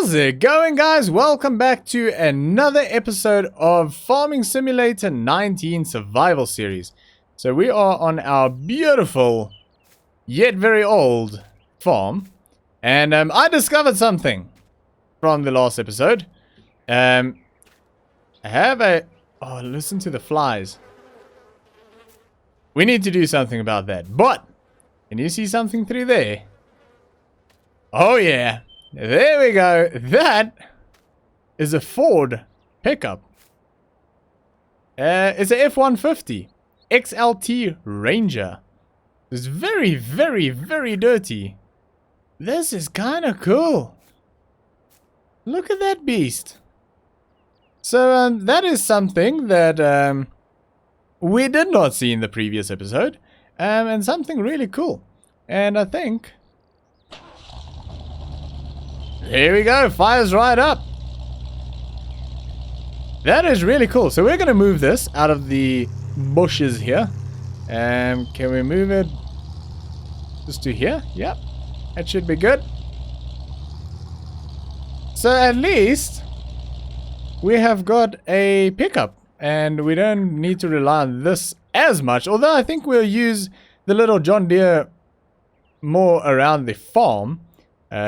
How's it going, guys? Welcome back to another episode of Farming Simulator 19 Survival Series. So we are on our beautiful, yet very old farm. And I discovered something from the last episode. I have a... Oh, listen to the flies. We need to do something about that. But, can you see something through there? Oh yeah. There we go. That is a Ford pickup. It's a F-150 XLT Ranger. It's very, very, very dirty. This is kind of cool. Look at that beast. So that is something that we did not see in the previous episode, and something really cool. And I think... Here we go, fires right up. That is really cool. So we're going to move this out of the bushes here. Can we move it just to here? Yep, that should be good. So at least we have got a pickup and we don't need to rely on this as much. Although I think we'll use the little John Deere more around the farm.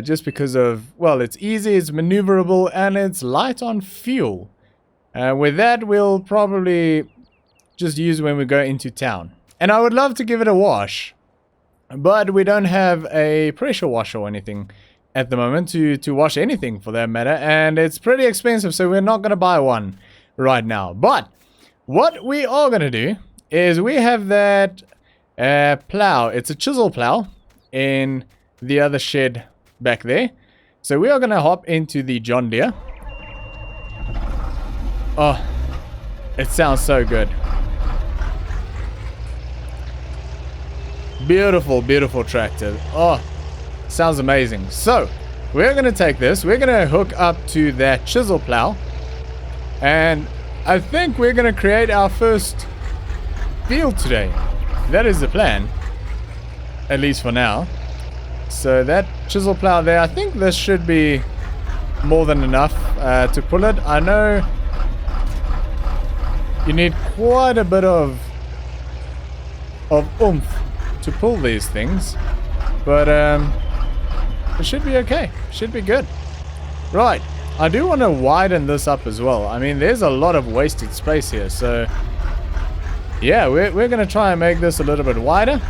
Just because of, well, it's easy, it's maneuverable, and it's light on fuel. With that, we'll probably just use when we go into town. And I would love to give it a wash, but we don't have a pressure washer or anything at the moment to wash anything for that matter. And it's pretty expensive, so we're not going to buy one right now. But what we are going to do is we have that plow. It's a chisel plow in the other shed back there. So we are going to hop into the John Deere. Oh, it sounds so good. Beautiful, beautiful tractor. Oh, sounds amazing. So we're going to take this. We're going to hook up to that chisel plow. And I think we're going to create our first field today. That is the plan. At least for now. So that chisel plow there, I think this should be more than enough to pull it. I know you need quite a bit of oomph to pull these things, but it should be okay. Should be good. Right, I do want to widen this up as well. I mean, there's a lot of wasted space here, so yeah, we're going to try and make this a little bit wider.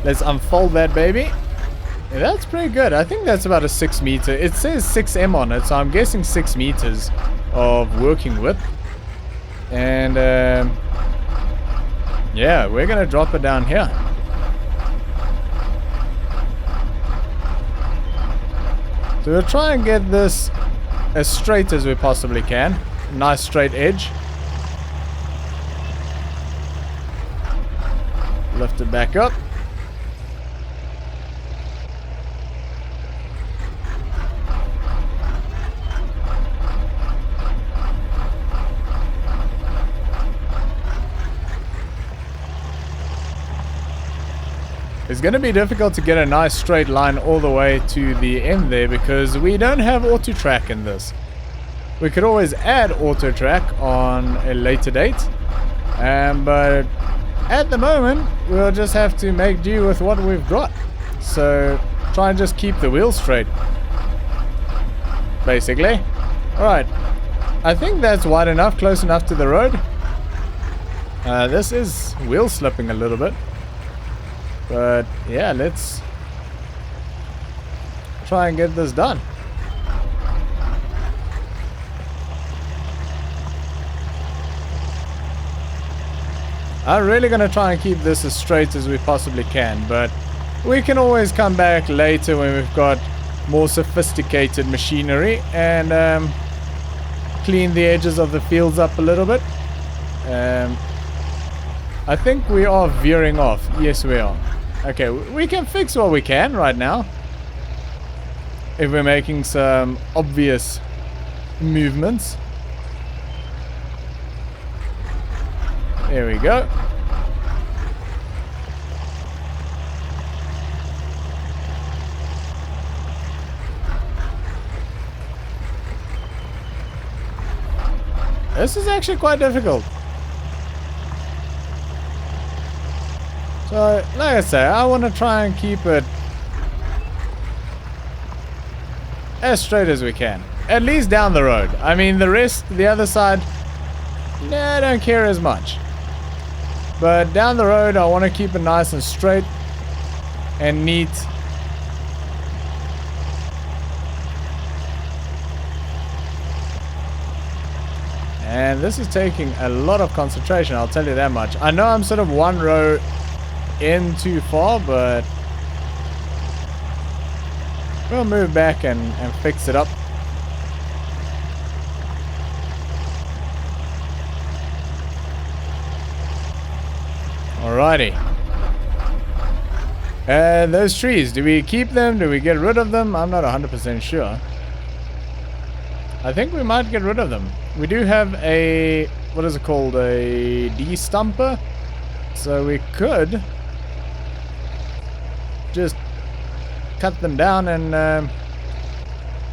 Let's unfold that baby. Yeah, that's pretty good. I think that's about a 6 meter. It says 6M on it, so I'm guessing 6 meters of working width. And yeah, we're gonna drop it down here. So we'll try and get this as straight as we possibly can. Nice straight edge. Lift it back up. It's going to be difficult to get a nice straight line all the way to the end there because we don't have auto track in this. We could always add auto track on a later date, but at the moment we'll just have to make do with what we've got. So try and just keep the wheels straight, basically. Alright, I think that's wide enough, close enough to the road. This is wheel slipping a little bit. But yeah, let's try and get this done. I'm really going to try and keep this as straight as we possibly can, but we can always come back later when we've got more sophisticated machinery and clean the edges of the fields up a little bit. I think we are veering off. Yes, we are. Okay, we can fix what we can right now. If we're making some obvious movements. There we go. This is actually quite difficult. So, like I say, I want to try and keep it as straight as we can. At least down the road. I mean, the rest, the other side, nah, I don't care as much. But down the road, I want to keep it nice and straight and neat. And this is taking a lot of concentration, I'll tell you that much. I know I'm sort of one row in too far, but we'll move back and fix it up. Alrighty. Those trees, do we keep them? Do we get rid of them? I'm not 100% sure. I think we might get rid of them. We do have a, what is it called? A de-stumper. So we could just cut them down and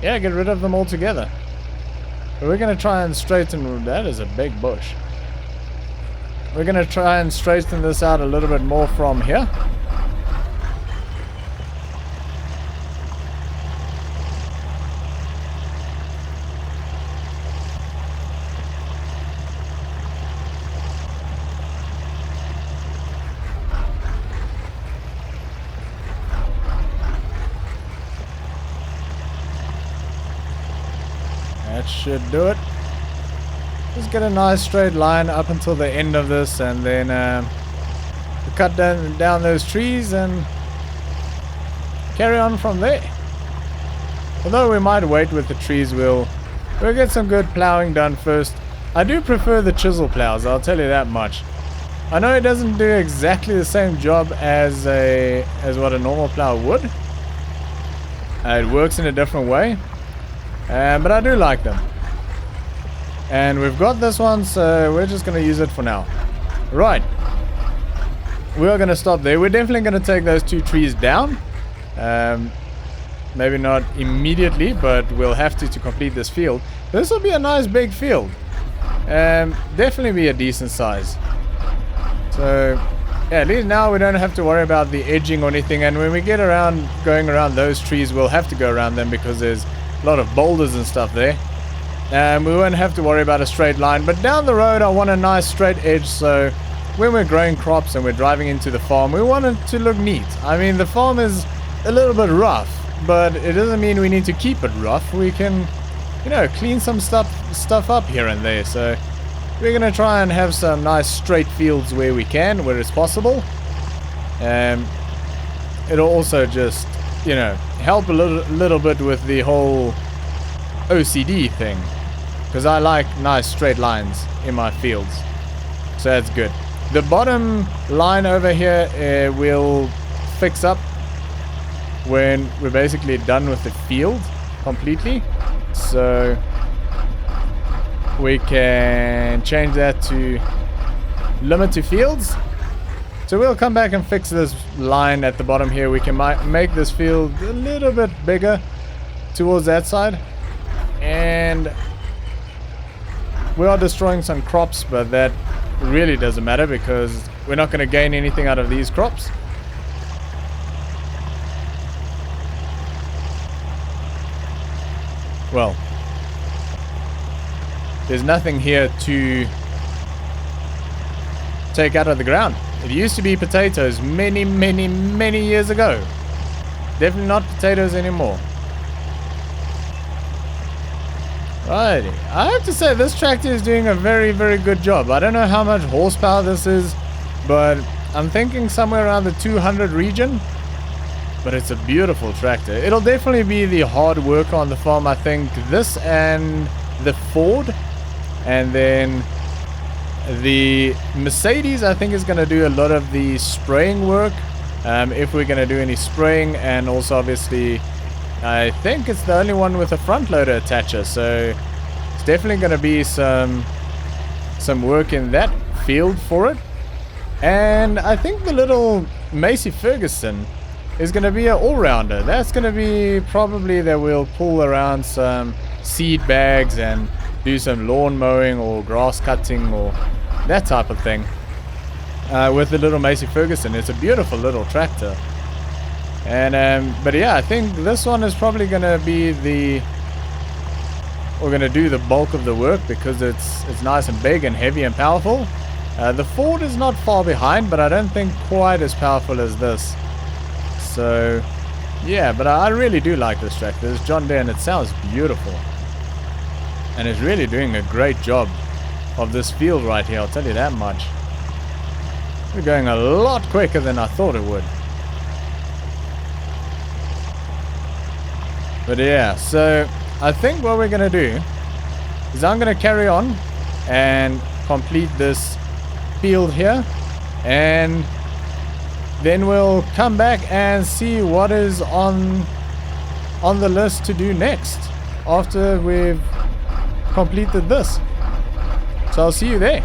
yeah, get rid of them altogether. But we're going to try and straighten, that is a big bush. We're going to try and straighten this out a little bit more from here. That should do it. Just get a nice straight line up until the end of this, and then cut down those trees and carry on from there. Although we might wait with the trees, we'll get some good plowing done first. I do prefer the chisel plows, I'll tell you that much. I know it doesn't do exactly the same job as what a normal plow would. It works in a different way. But I do like them. And we've got this one, so we're just going to use it for now. Right. We're going to stop there. We're definitely going to take those two trees down. Maybe not immediately, but we'll have to complete this field. This will be a nice big field. Definitely be a decent size. So, yeah, at least now we don't have to worry about the edging or anything. And when we get around, going around those trees, we'll have to go around them because there's a lot of boulders and stuff there. We won't have to worry about a straight line, but down the road I want a nice straight edge, so when we're growing crops and we're driving into the farm, we want it to look neat. I mean, the farm is a little bit rough, but it doesn't mean we need to keep it rough. We can, you know, clean some stuff up here and there. So we're gonna try and have some nice straight fields where we can, where it's possible. It'll also just, you know, help a little bit with the whole OCD thing, because I like nice straight lines in my fields, so that's good. The bottom line over here we'll fix up when we're basically done with the field completely, so we can change that to limit to fields. So we'll come back and fix this line at the bottom here. We can make this field a little bit bigger towards that side. And we are destroying some crops, but that really doesn't matter because we're not going to gain anything out of these crops. Well, there's nothing here to take out of the ground. It used to be potatoes many years ago. Definitely not potatoes anymore. Righty. I have to say this tractor is doing a very good job. I don't know how much horsepower this is, but I'm thinking somewhere around the 200 region. But it's a beautiful tractor. It'll definitely be the hard worker on the farm, I think. This and the Ford. And then the Mercedes, I think, is going to do a lot of the spraying work. If we're going to do any spraying, and also obviously I think it's the only one with a front loader attacher, so it's definitely going to be some work in that field for it. And I think the little Macy Ferguson is going to be an all-rounder. That's going to be probably that we'll pull around some seed bags and do some lawn mowing or grass cutting or that type of thing with the little Massey Ferguson. It's a beautiful little tractor. And but yeah, I think this one is probably gonna be we're gonna do the bulk of the work because it's nice and big and heavy and powerful. The Ford is not far behind, but I don't think quite as powerful as this. So yeah, but I really do like this tractor. This John Deere, and it sounds beautiful. And it's really doing a great job of this field right here, I'll tell you that much. We're going a lot quicker than I thought it would. But yeah, so I think what we're going to do is I'm going to carry on and complete this field here. And then we'll come back and see what is on the list to do next after we've completed this. So I'll see you there.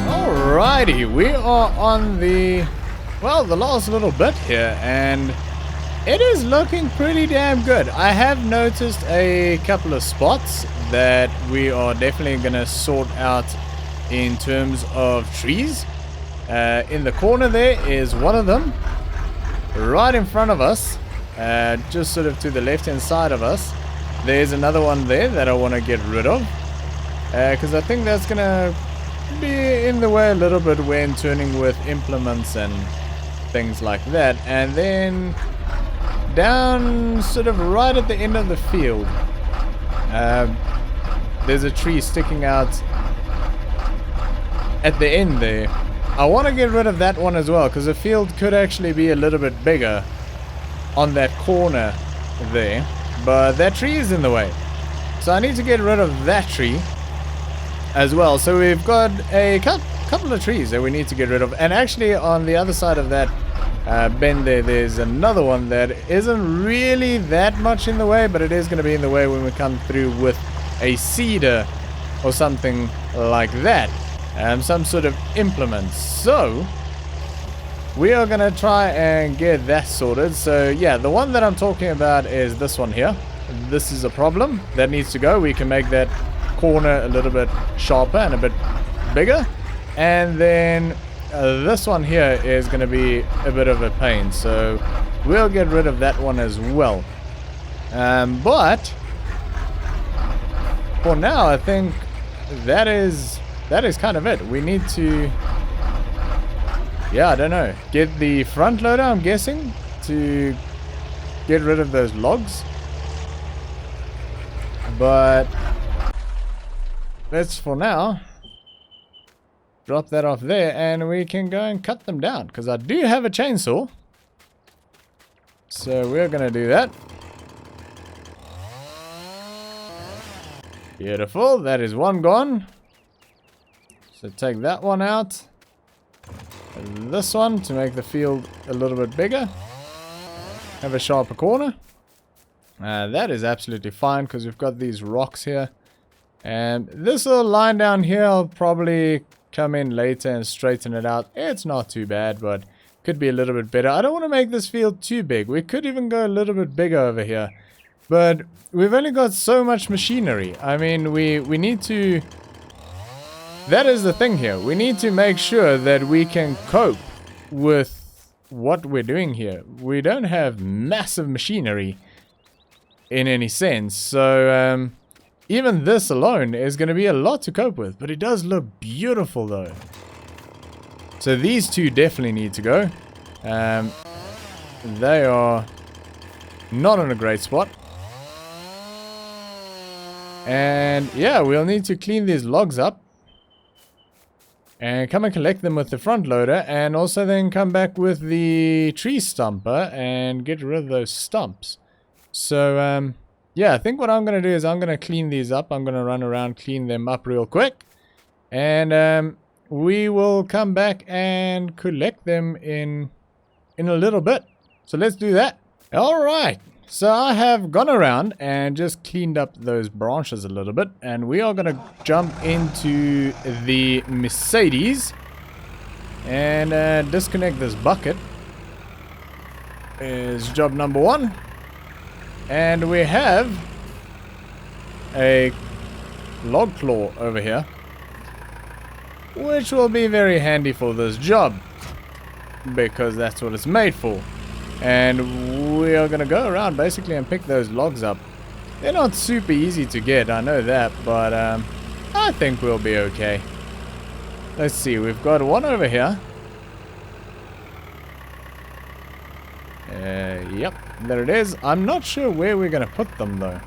Alrighty, we are on the last little bit here, and it is looking pretty damn good. I have noticed a couple of spots that we are definitely gonna sort out in terms of trees. In the corner there is one of them. Right in front of us, just sort of to the left hand side of us, there's another one there that I want to get rid of. Because I think that's gonna be in the way a little bit when turning with implements and things like that. And then down sort of right at the end of the field, there's a tree sticking out at the end there. I want to get rid of that one as well, because the field could actually be a little bit bigger on that corner there, but that tree is in the way, so I need to get rid of that tree as well. So we've got a couple of trees that we need to get rid of. And actually on the other side of that bend there's another one that isn't really that much in the way, but it is going to be in the way when we come through with a cedar or something like that, some sort of implement. So we are going to try and get that sorted. So yeah, the one that I'm talking about is this one here. This is a problem that needs to go. We can make that corner a little bit sharper and a bit bigger, and then this one here is going to be a bit of a pain, so we'll get rid of that one as well. But for now I think that is kind of it. We need to, I don't know, get the front loader, I'm guessing, to get rid of those logs. But let's, for now, drop that off there, and we can go and cut them down, because I do have a chainsaw. So we're going to do that. Beautiful. That is one gone. So take that one out. this one to make the field a little bit bigger. Have a sharper corner. That is absolutely fine because we've got these rocks here. And this little line down here, I'll probably come in later and straighten it out. It's not too bad, but could be a little bit better. I don't want to make this field too big. We could even go a little bit bigger over here. But we've only got so much machinery. I mean, we need to... That is the thing here. We need to make sure that we can cope with what we're doing here. We don't have massive machinery in any sense. So, even this alone is going to be a lot to cope with. But it does look beautiful, though. So these two definitely need to go. They are not in a great spot. And yeah, we'll need to clean these logs up. And come and collect them with the front loader. And also then come back with the tree stumper and get rid of those stumps. So, yeah, I think what I'm going to do is I'm going to clean these up. I'm going to run around, clean them up real quick. And, we will come back and collect them in a little bit. So let's do that. Alright, so I have gone around and just cleaned up those branches a little bit. And we are going to jump into the Mercedes and disconnect this bucket. Is job number 1. And we have a log claw over here, which will be very handy for this job, because that's what it's made for. And we are going to go around basically and pick those logs up. They're not super easy to get, I know that, but I think we'll be okay. Let's see, we've got one over here. Yep, there it is. I'm not sure where we're going to put them though.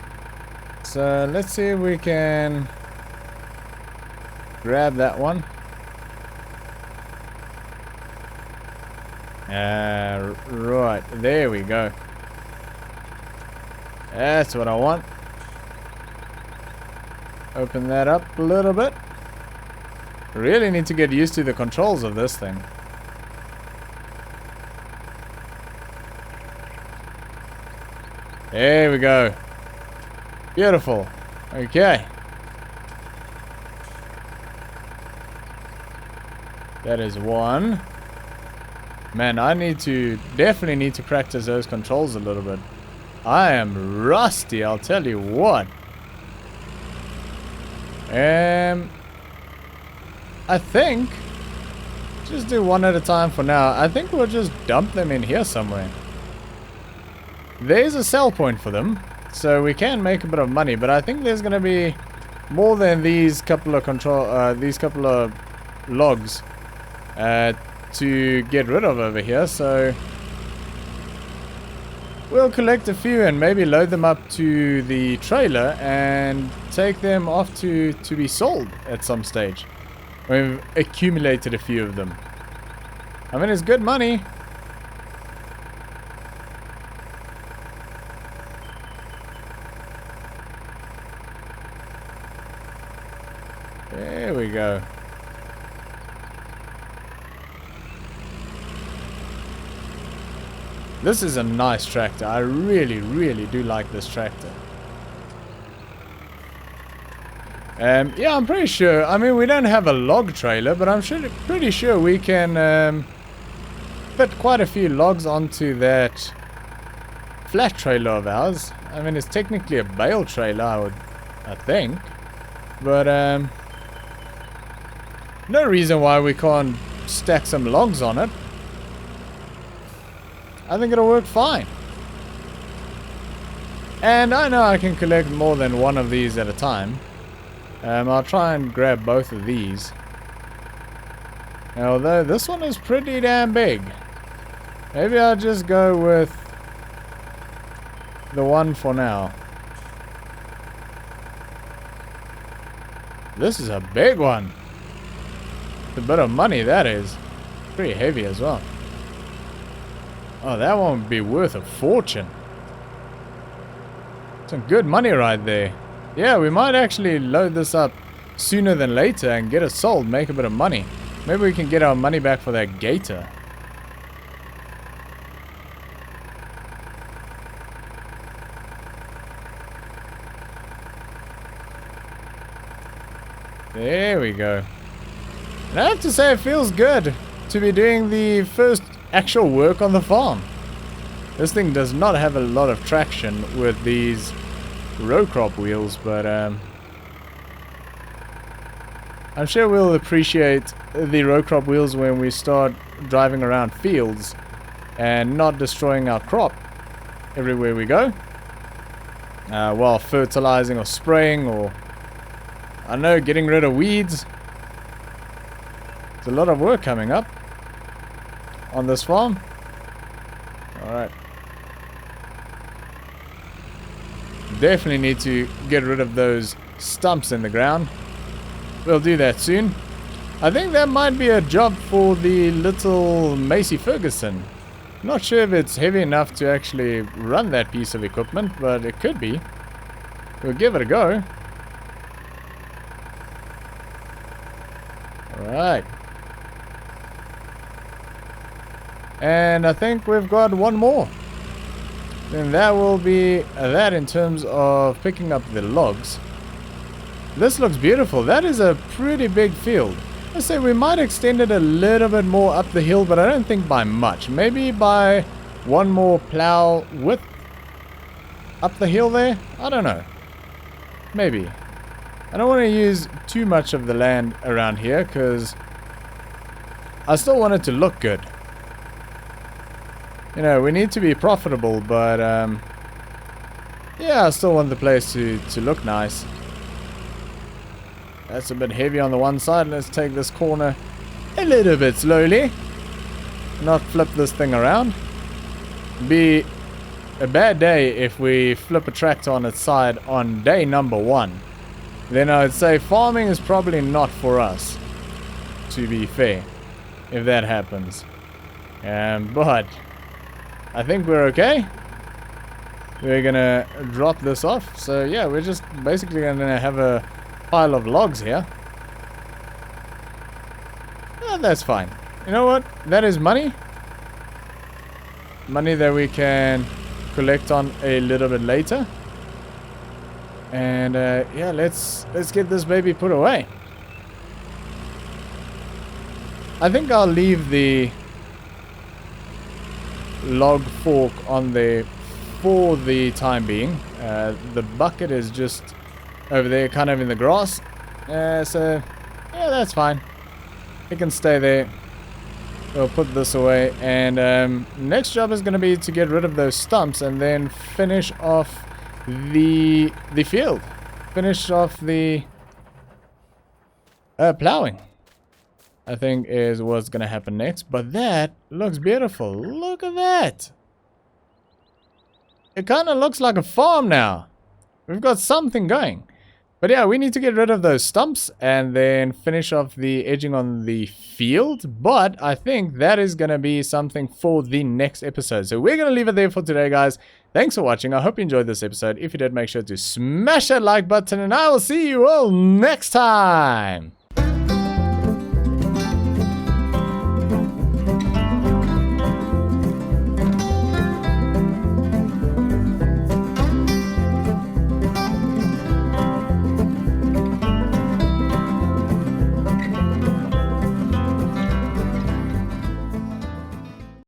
So let's see if we can grab that one. Right, there we go. That's what I want. Open that up a little bit. Really need to get used to the controls of this thing. There we go. Beautiful. Okay. That is one. Man, I definitely need to practice those controls a little bit. I am rusty, I'll tell you what. I think, just do one at a time for now. I think we'll just dump them in here somewhere. There's a sell point for them, so we can make a bit of money, but I think there's gonna be more than these couple of logs to get rid of over here, so we'll collect a few and maybe load them up to the trailer and take them off to be sold at some stage. We've accumulated a few of them. I mean, it's good money. There we go. This is a nice tractor. I really, really do like this tractor. Yeah, I'm pretty sure. I mean, we don't have a log trailer, but I'm pretty sure we can fit quite a few logs onto that flat trailer of ours. I mean, it's technically a bale trailer, I think. But no reason why we can't stack some logs on it. I think it'll work fine. And I know I can collect more than one of these at a time. I'll try and grab both of these. Although this one is pretty damn big. Maybe I'll just go with the one for now. This is a big one. It's a bit of money, that is. Pretty heavy as well. Oh, that one would be worth a fortune. Some good money right there. Yeah, we might actually load this up sooner than later and get it sold, make a bit of money. Maybe we can get our money back for that gator. There we go. And I have to say, it feels good to be doing the first actual work on the farm. This thing does not have a lot of traction with these row crop wheels, but I'm sure we'll appreciate the row crop wheels when we start driving around fields and not destroying our crop everywhere we go, while fertilizing or spraying, or I don't know, getting rid of weeds. There's a lot of work coming up on this farm. Alright. Definitely need to get rid of those stumps in the ground. We'll do that soon. I think that might be a job for the little Macy Ferguson. Not sure if it's heavy enough to actually run that piece of equipment, but it could be. We'll give it a go. Alright. And I think we've got one more. Then that will be that in terms of picking up the logs. This looks beautiful. That is a pretty big field. Let's say we might extend it a little bit more up the hill, but I don't think by much. Maybe by one more plow width up the hill there? I don't know. Maybe. I don't want to use too much of the land around here because I still want it to look good. You know, we need to be profitable, but yeah, I still want the place to look nice. That's a bit heavy on the one side. Let's take this corner a little bit slowly. Not flip this thing around. Be a bad day if we flip a tractor on its side on day number 1. Then I'd say farming is probably not for us, to be fair, if that happens. But I think we're okay. We're gonna drop this off. So yeah, we're just basically gonna have a pile of logs here. Oh, that's fine. You know what? That is money. Money that we can collect on a little bit later. And yeah, let's get this baby put away. I think I'll leave the log fork on there for the time being. The bucket is just over there, kind of in the grass. So yeah, that's fine. It can stay there. We'll put this away, and next job is going to be to get rid of those stumps and then finish off the field. Finish off the plowing, I think, is what's going to happen next. But that looks beautiful. Look at that. It kind of looks like a farm now. We've got something going. But yeah, we need to get rid of those stumps and then finish off the edging on the field. But I think that is going to be something for the next episode. So we're going to leave it there for today, guys. Thanks for watching. I hope you enjoyed this episode. If you did, make sure to smash that like button, and I will see you all next time.